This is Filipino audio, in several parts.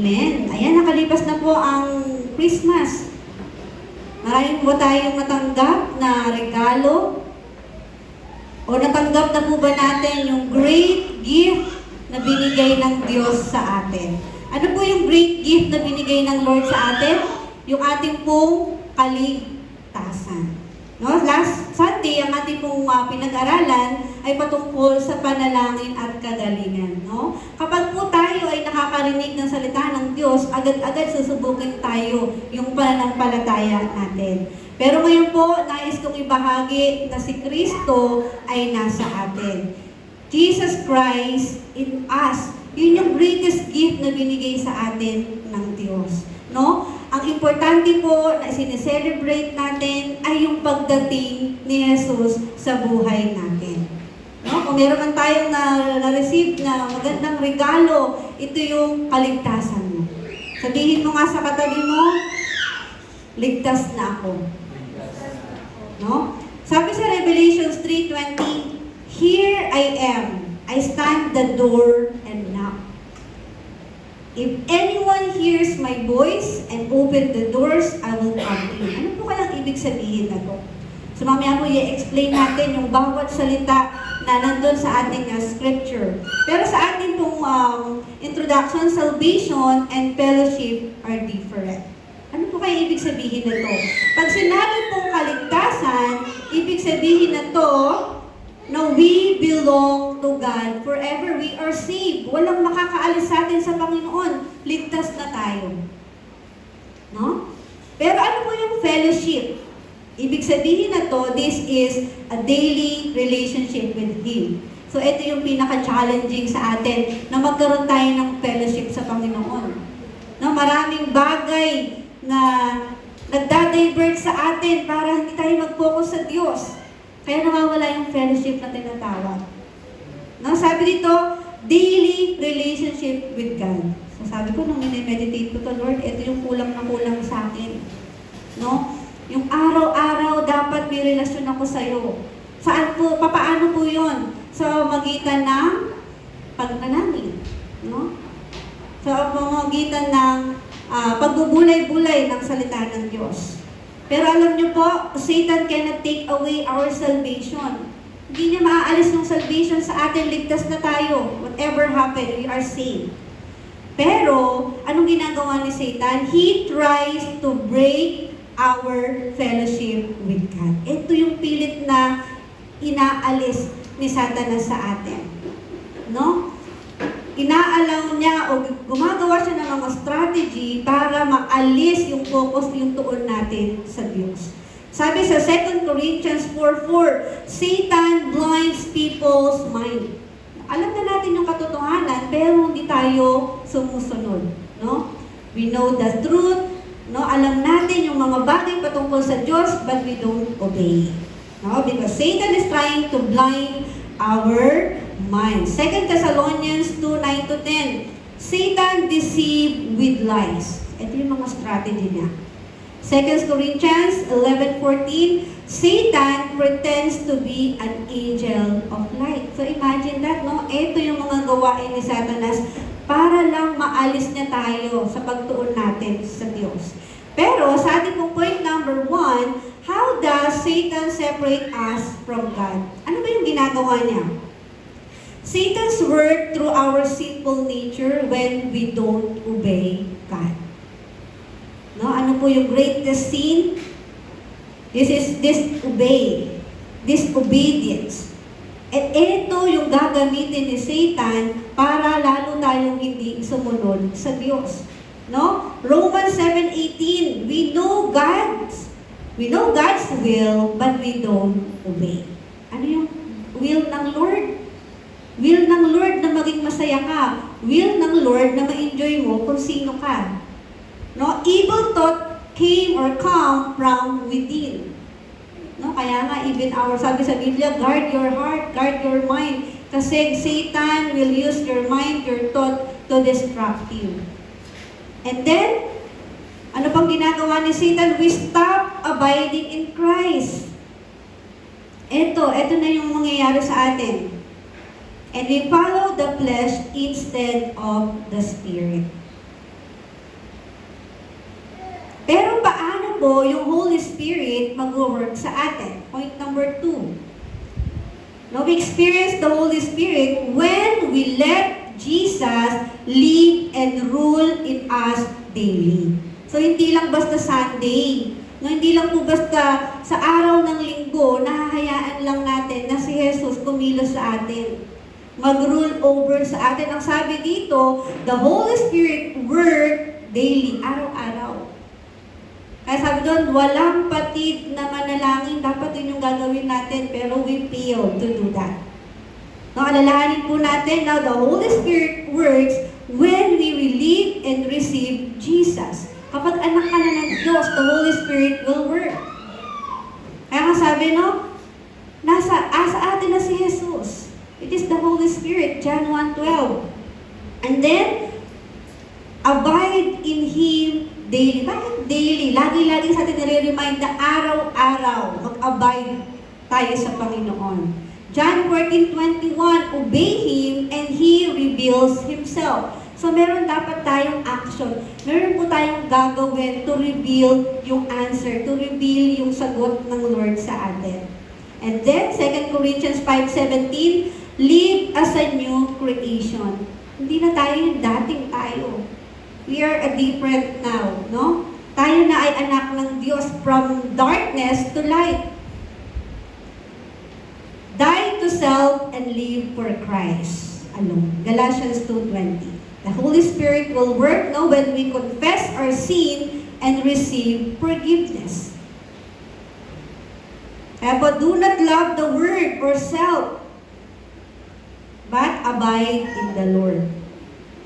Amen. Ayan, nakalipas na po ang Christmas. Maraming po tayong natanggap na regalo. O natanggap na po ba natin yung great gift na binigay ng Diyos sa atin? Ano po yung great gift na binigay ng Lord sa atin? Yung ating pong kaligtasan. No? Last Sunday, ang ating pong pinag-aralan ay patungkol sa panalangin at kagalingan. No? Kapag po tayo ay nakakarinig ng salita ng Diyos, agad-agad susubukin tayo yung pananampalataya natin. Pero ngayon po, nais kong ibahagi na si Kristo ay nasa atin. Jesus Christ in us. Yun yung greatest gift na binigay sa atin ng Diyos. No? Ang importante po na sineselebrate natin ay yung pagdating ni Jesus sa buhay natin. No? Kung meron man tayong na-receive na magandang regalo, ito yung kaligtasan mo. Sabihin mo nga sa katabi mo, ligtas na ako. No? Sabi sa Revelations 3:20, "Here I am. I stand the door and knock. If anyone hears my voice and open the doors, I will come in." Ano po kayang ibig sabihin na to? So mamaya po i-explain natin yung bawat salita na nandun sa ating scripture. Pero sa ating pong introduction, salvation and fellowship are different. Ano po kaya ibig sabihin na to? Pag sinabi pong kaligtasan, ibig sabihin na to, na we belong to God. Forever we are saved. Walang makakaalis sa atin sa Panginoon. Ligtas na tayo. No? Pero ano po yung fellowship? Ibig sabihin na to, this is a daily relationship with Him. So ito yung pinaka-challenging sa atin, na magkaroon tayo ng fellowship sa Panginoon. No? Maraming bagay na nagda-divert sa atin para hindi tayo mag-focus sa Diyos. Kaya nawawala yung fellowship na tinatawag. No, sabi dito, daily relationship with God. So sabi ko, nung minimeditate ko to, Lord, ito yung kulang na kulang sa akin. No? Yung araw-araw dapat may relasyon ako sa'yo. Saan po, papaano po yun? Sa magitan ng pagpanalangin. No? Sa pamamagitan ng pagbubulay-bulay ng salita ng Diyos. Pero alam niyo po, Satan cannot take away our salvation. Hindi niya maaalis ng salvation sa atin, ligtas na tayo. Whatever happened, we are saved. Pero, anong ginagawa ni Satan? He tries to break our fellowship with God. Ito yung pilit na inaalis ni Satanas sa atin. No? Inaalaw niya o gumagawa siya ng mga strategy para maalis yung focus, yung tuon natin sa Diyos. Sabi sa 2 Corinthians 4:4, Satan blinds people's mind. Alam na natin yung katotohanan, pero hindi tayo sumusunod. No? We know the truth. No? Alam natin yung mga bagay patungkol sa Diyos, but we don't obey. No? Because Satan is trying to blind our mind. 2 Thessalonians 2:9-10. Satan deceived with lies. Ito yung mga strategy niya. 2 Corinthians 11:14. Satan pretends to be an angel of light. So imagine that, no? Ito yung mga gawain ni Satanas para lang maalis niya tayo sa pagtuon natin sa Diyos. Pero sa ating pong point number 1, how does Satan separate us from God? Ano ba yung ginagawa niya? Satan's work through our sinful nature when we don't obey God. No, ano po yung greatest sin? This is disobedience. At ito yung gagamitin ni Satan para lalo tayong hindi sumunod sa Diyos. No? Romans 7:18, we know God's will, but we don't obey. Ano yung will ng Lord? Will ng Lord na maging masaya ka. Will ng Lord na ma-enjoy mo kung sino ka. No? Evil thought come from within. No? Kaya nga, even sabi sa Biblia, guard your heart, guard your mind. Kasi Satan will use your mind, your thought to distract you. And then, ano pang ginagawa ni Satan? We stop abiding in Christ. Ito na yung mangyayari sa atin. And we follow the flesh instead of the Spirit. po yung Holy Spirit mag-work sa atin? Point number 2. Now, we experience the Holy Spirit when we let Jesus live and rule in us daily. So, hindi lang basta Sunday. No, hindi lang po basta sa araw ng linggo, nahahayaan lang natin na si Jesus kumilos sa atin. Mag-rule over sa atin. Ang sabi dito, the Holy Spirit work daily, araw-araw. Kaya sabi doon, walang patid na manalangin, dapat yun yung gagawin natin, pero we fail to do that. No, alalahanin po natin, now the Holy Spirit works when we believe and receive Jesus. Kapag anak ka na ng Diyos, the Holy Spirit will work. Kaya nga sabi, no, asa atin na si Jesus. It is the Holy Spirit, John 1:12. And then, abide in Him daily. Bakit daily? Lagi-lagi sa atin nire-remind na araw-araw mag-abide tayo sa Panginoon. John 14:21, obey Him and He reveals Himself. So, meron dapat tayong action. Meron po tayong gagawin to reveal yung answer, to reveal yung sagot ng Lord sa atin. And then, 2 Corinthians 5:17, live as a new creation. Hindi na tayo yung dating tayo. We are a different now, no? Tayo na ay anak ng Diyos from darkness to light. Die to self and live for Christ alone. Galatians 2:20. The Holy Spirit will work now when we confess our sin and receive forgiveness. But do not love the world or self, but abide in the Lord.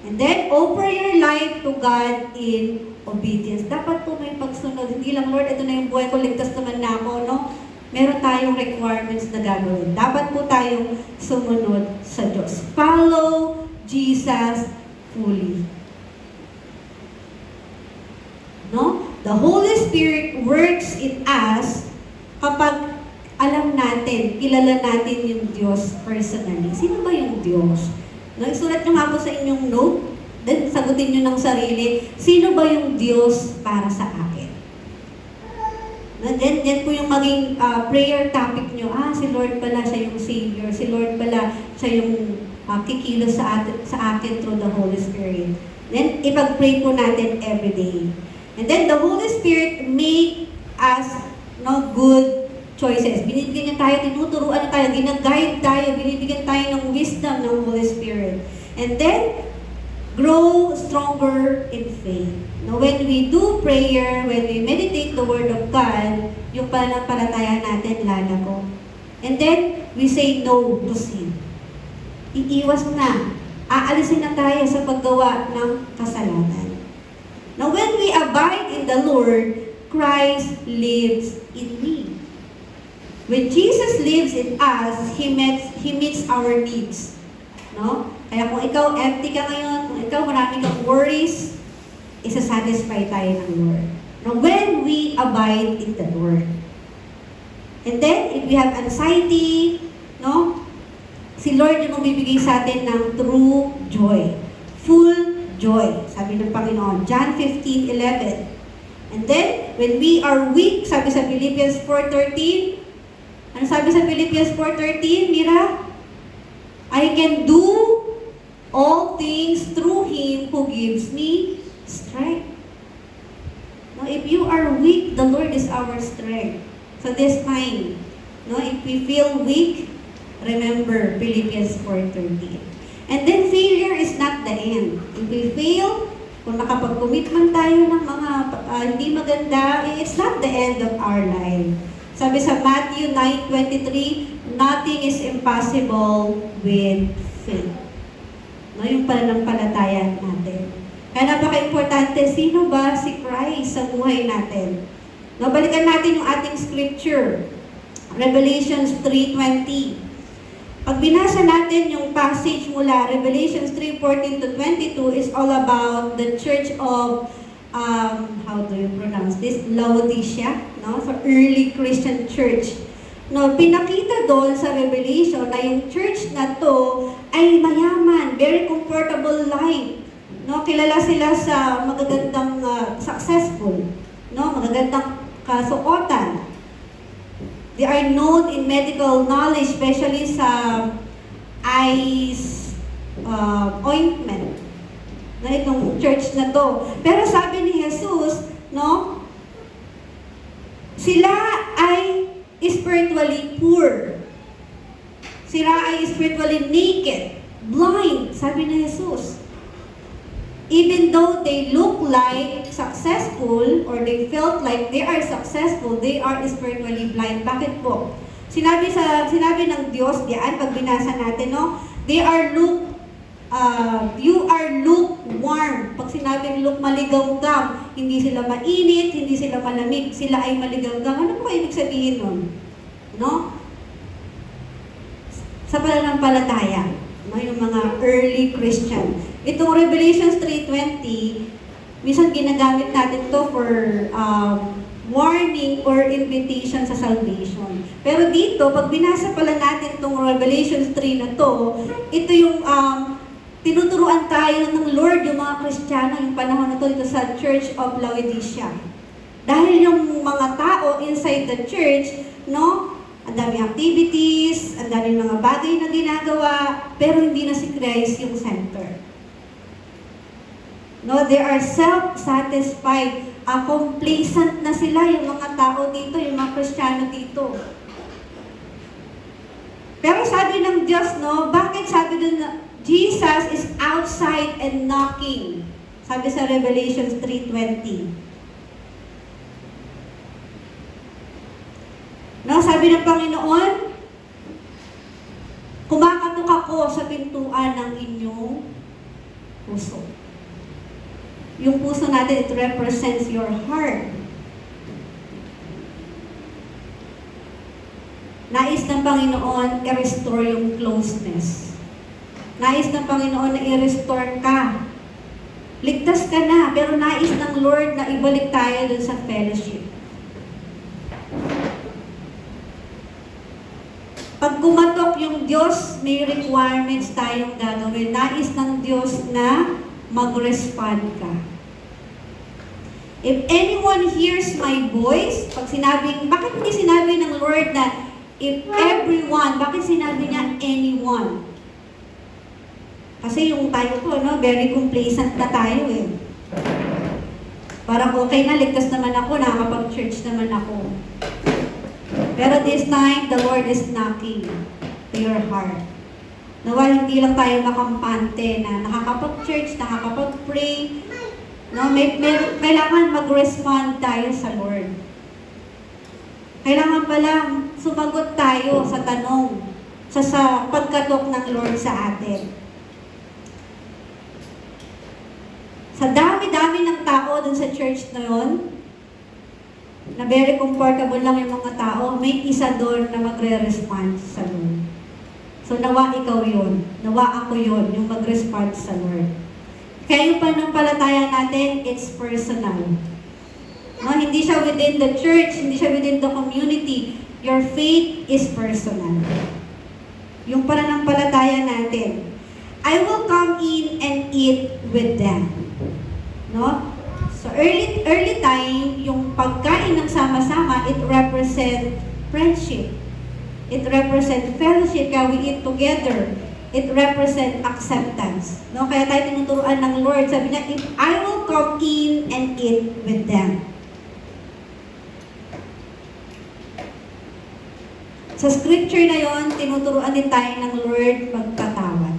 And then, offer your life to God in obedience. Dapat po may pagsunod. Hindi lang, Lord, ito na yung buhay ko, ligtas naman na ako, no? Meron tayong requirements na gagawin. Dapat po tayong sumunod sa Diyos. Follow Jesus fully. No? The Holy Spirit works in us kapag alam natin, kilala natin yung Diyos personally. Sino ba yung Diyos? No, isulat nyo nga po sa inyong note, then sagutin nyo ng sarili, sino ba yung Diyos para sa akin? No, then po yung maging prayer topic nyo, si Lord pala siya yung Savior, si Lord pala siya yung kikilos sa akin through the Holy Spirit. Then, ipag-pray po natin every day. And then, the Holy Spirit make us good choices. Binibigyan niya tayo, tinuturuan niya tayo, ginaguide tayo, binibigyan tayo ng wisdom ng Holy Spirit. And then, grow stronger in faith. Now, when we do prayer, when we meditate the Word of God, yung pananampalataya natin lalago. And then, we say no to sin. Iiwas na. Aalisin na tayo sa paggawa ng kasalanan. Now, when we abide in the Lord, Christ lives in me. When Jesus lives in us, He meets our needs. No? Kaya kung ikaw empty ka ngayon, kung ikaw marami kang worries, isasatisfy tayo ng Lord. Now, when we abide in the Lord. And then, if we have anxiety, no? Si Lord yung magbibigay sa atin ng true joy. Full joy, sabi ng Panginoon. John 15:11. And then, when we are weak, sabi sa Philippians 4:13, ano sabi sa Philippians 4:13, Mira? I can do all things through Him who gives me strength. Now, if you are weak, the Lord is our strength. So this time, if we feel weak, remember Philippians 4:13. And then failure is not the end. If we fail, kung nakapag-commit man tayo ng mga hindi maganda, it's not the end of our life. Sabi sa Matthew 9:23, nothing is impossible with faith. Yung pananampalataya natin. Kaya napaka-importante, sino ba si Christ sa buhay natin? Balikan natin yung ating scripture. Revelations 3:20. Pag binasa natin yung passage mula Revelations 3:14-22 is all about the church of, how do you pronounce this? Laodicea, no? So early Christian church. No, pinakita doon sa Revelation na yung church na to ay mayaman, very comfortable life. No, kilala sila sa magagandang successful, no? Magagandang kasuotan. They are known in medical knowledge, especially sa eyes ointment na itong church na to. Pero sabi ni Jesus, no, sila ay spiritually poor. Sila ay spiritually naked, blind, sabi ni Jesus. Even though they look like successful or they felt like they are successful, they are spiritually blind. Bakit po? Sinabi ng Diyos diyan, pag binasa natin, no? You are lukewarm. Pag sinabing maligam-gam, hindi sila mainit, hindi sila malamig, sila ay maligam-gam. Ano po ibig sabihin nun? No? Sa pananampalataya, no? Yung mga early Christian. Itong Revelations 3:20, minsan ginagamit natin to for warning or invitation sa salvation. Pero dito, pag binasa pala natin itong Revelations 3 na to, ito yung tinuturuan tayo ng Lord, yung mga Kristiyano, yung panahon na to dito sa Church of Laodicea. Dahil yung mga tao inside the church, no, ang daming activities, ang daming mga bagay na ginagawa, pero hindi na si Christ yung center. No, they are self-satisfied. Complacent na sila yung mga tao dito, yung mga Kristiyano dito. Pero sabi ng Diyos, no, bakit sabi dun na Jesus is outside and knocking? Sabi sa Revelation 3:20. No, sabi ng Panginoon, kumakatok ako sa pintuan ng inyong puso. Yung puso natin, it represents your heart. Nais ng Panginoon i-restore yung closeness. Nais ng Panginoon na i-restore ka. Ligtas ka na, pero nais ng Lord na ibalik tayo dun sa fellowship. Pag kumatok yung Diyos, may requirements tayong gagawin. Nais ng Diyos na mag-respond ka. If anyone hears my voice, pag sinabing, bakit hindi sinabi ng Lord na if everyone, bakit sinabi niya anyone? Kasi yung tayo po, no, very complacent na tayo eh. Parang okay na, ligtas naman ako, nakakapag-church naman ako. Pero this time, the Lord is knocking to your heart. Nawa, hindi lang tayo makampante na nakakapag-church, nakakapag-pray. No, kailangan mag-respond tayo sa Lord. Kailangan pala sumagot tayo sa tanong, sa pagkatok ng Lord sa atin. Sa dami-dami ng tao dun sa church na yun, na very comfortable lang yung mga tao, may isa doon na magre-respond sa Lord. So, nawa ikaw yun. Nawa ako yun, yung mag-respond sa Lord. Kaya yung pananampalataya natin, it's personal. No, hindi siya within the church, hindi siya within the community. Your faith is personal. Yung pananampalataya natin. I will come in and eat with them. No? So, early time, yung pagkain ng sama-sama, it represents friendship. It represents fellowship, kaya we eat together. It represents acceptance. No? Kaya tayo tinuturuan ng Lord. Sabi niya, if I will come in and eat with them. Sa scripture na yon, tinuturuan din tayo ng Lord magpatawad.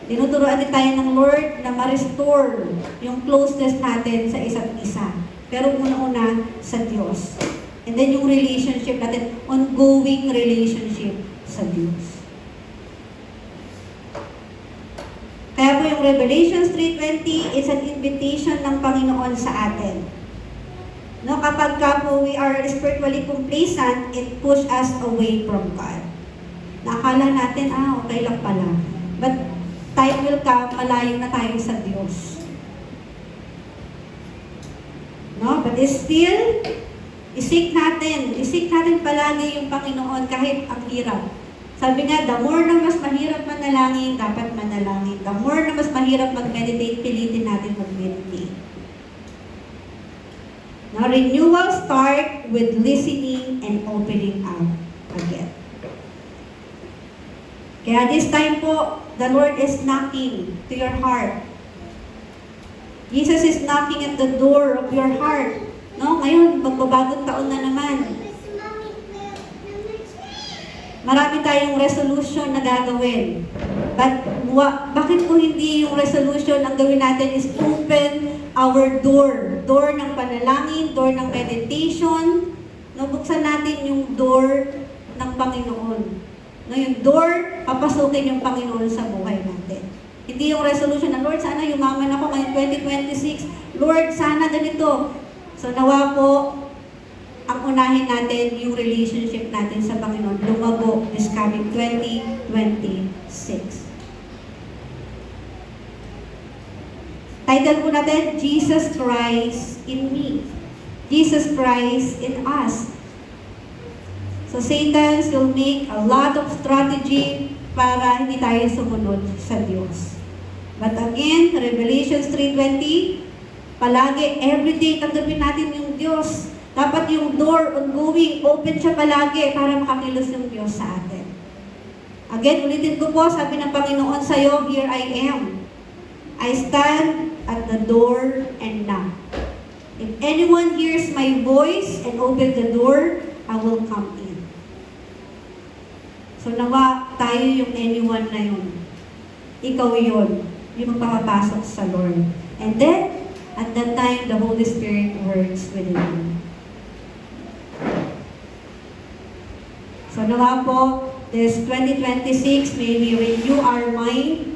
Tinuturuan din tayo ng Lord na ma-restore yung closeness natin sa isa't isa. Pero una-una sa Diyos. And then yung relationship natin, ongoing relationship sa Diyos. Kaya po yung Revelations 3:20 is an invitation ng Panginoon sa atin. No, kapag ka po we are spiritually complacent, it push us away from God. Nakala natin, okay lang pala. But time will come, malayo na tayo sa Diyos. No, but still, isik natin palagi yung Panginoon kahit ang hirap. Sabi nga, the more na mas mahirap manalangin, dapat manalangin. The more na mas mahirap mag-meditate, pilitin natin mag-meditate. Now, renewal start with listening and opening up again. Kaya this time po, the Lord is knocking to your heart. Jesus is knocking at the door of your heart. No? Ngayon, magbabagong taon na naman. Marami tayong resolution na gagawin. But bakit po hindi yung resolution ang gawin natin is open our door. Door ng panalangin, door ng meditation. No, buksan natin yung door ng Panginoon. No, yung door, papasukin yung Panginoon sa buhay natin. Hindi yung resolution na, Lord, sana yumaman ako ngayong 2026. Lord, sana ganito. So nawa po, ang unahin natin yung relationship natin sa Panginoon lumago this coming 2026. Title po natin, Jesus Christ in me. Jesus Christ in us. So Satan will make a lot of strategy para hindi tayo sumunod sa Diyos. But again, Revelation 3:20, palagi, everyday, tanggapin natin yung Diyos. Dapat yung door ongoing, open siya palagi para makakilos yung Diyos sa atin. Again, ulitin ko po, sabi ng Panginoon sa'yo, here I am. I stand at the door and knock. If anyone hears my voice and open the door, I will come in. So nawa tayo yung anyone na yun. Ikaw yun, yung magpapapasok sa Lord. And then, at that time, the Holy Spirit works within you. So nawa po, this 2026, may we renew our mind,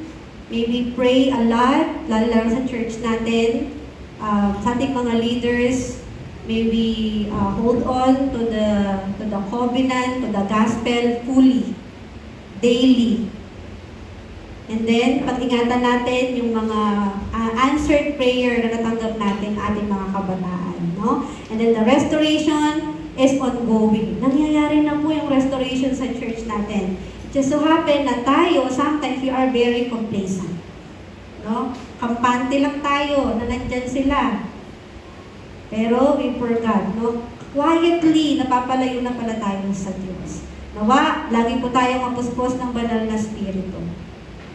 may we pray a lot, lalo sa church natin, sa ating mga leaders, may we hold on to the covenant, to the gospel fully, daily. And then, pag-ingatan natin yung mga answered prayer na natanggap natin ating mga kabataan. No? And then the restoration is ongoing. Nangyayari na po yung restoration sa church natin. It just so happen na tayo, sometimes we are very complacent. No? Kampante lang tayo na nandyan sila. Pero we forgot. No? Quietly, napapalayo na pala tayo sa Diyos. Nawa, lagi po tayong mapuspos ng banal na spirito.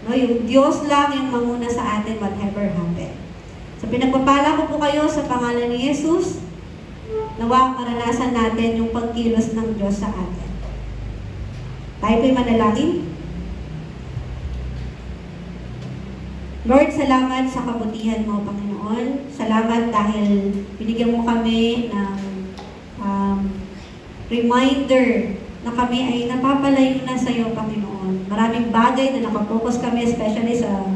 No? Yung Diyos lang yung manguna sa atin whatever happen. So pinagpapala ko po kayo sa pangalan ni Jesus. Nawa, maranasan natin yung pagkilos ng Diyos sa atin. Tayo po'y manalangin. Lord, salamat sa kabutihan mo, Panginoon. Salamat dahil binigyan mo kami ng reminder na kami ay napapalayo na sa iyo, Panginoon. Maraming bagay na nakapokus kami, especially sa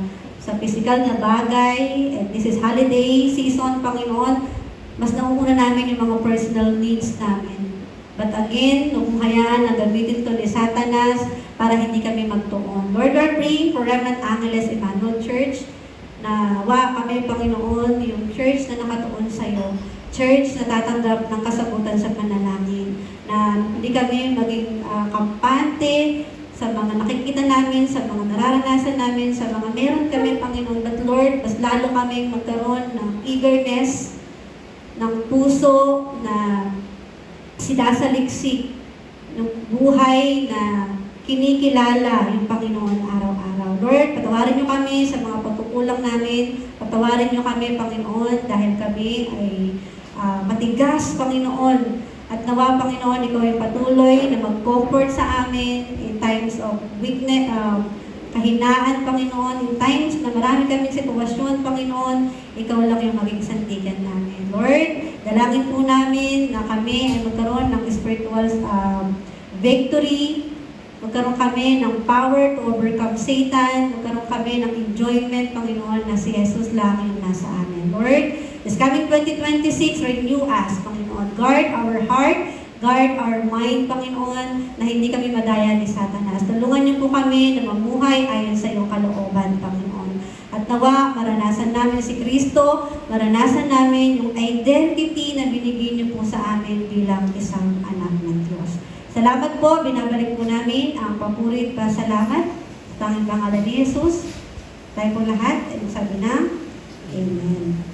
physical na bagay. And this is holiday season, Panginoon. Mas nauuna namin yung mga personal needs namin. But again, kung hayaan na gamitin to ni Satanas para hindi kami magtuon. Lord, we're praying for Reverend Angeles Emmanuel Church na kami, Panginoon, yung church na nakatuon sa iyo. Church na tatanggap ng kasagutan sa panalangin. Na hindi kami maging kampante sa mga nakikita namin, sa mga nararanasan namin, sa mga meron kami, Panginoon. But Lord, mas lalo kami magkaroon ng eagerness, ng puso na sinasaliksik ng buhay na kinikilala yung Panginoon araw-araw. Lord, patawarin niyo kami sa mga pagkukulang namin. Patawarin niyo kami, Panginoon, dahil kami ay matigas, Panginoon. At nawa, Panginoon, ikaw ay patuloy na mag-comfort sa amin in times of weakness, kahinaan, Panginoon, in times na marami kaming sitwasyon, Panginoon, ikaw lang yung maging sandigan namin. Lord, dalangin po namin na kami ay magkaroon ng spiritual victory, magkaroon kami ng power to overcome Satan, magkaroon kami ng enjoyment, Panginoon, na si Jesus lang yung nasa amin. Lord, this coming 2026, renew us, Panginoon. Guard our heart, guard our mind, Panginoon, na hindi kami madaya ni Satanas. Tulungan niyo po kami na mamuhay ayon sa iyong kalooban, Panginoon. At nawa, maranasan namin si Kristo, maranasan namin yung identity na binigay niyo po sa amin bilang isang anak ng Diyos. Salamat po, binabalik po namin ang papurit pa salamat sa tanging pangalan ni Jesus. Tayo po lahat, ay sabi na, Amen.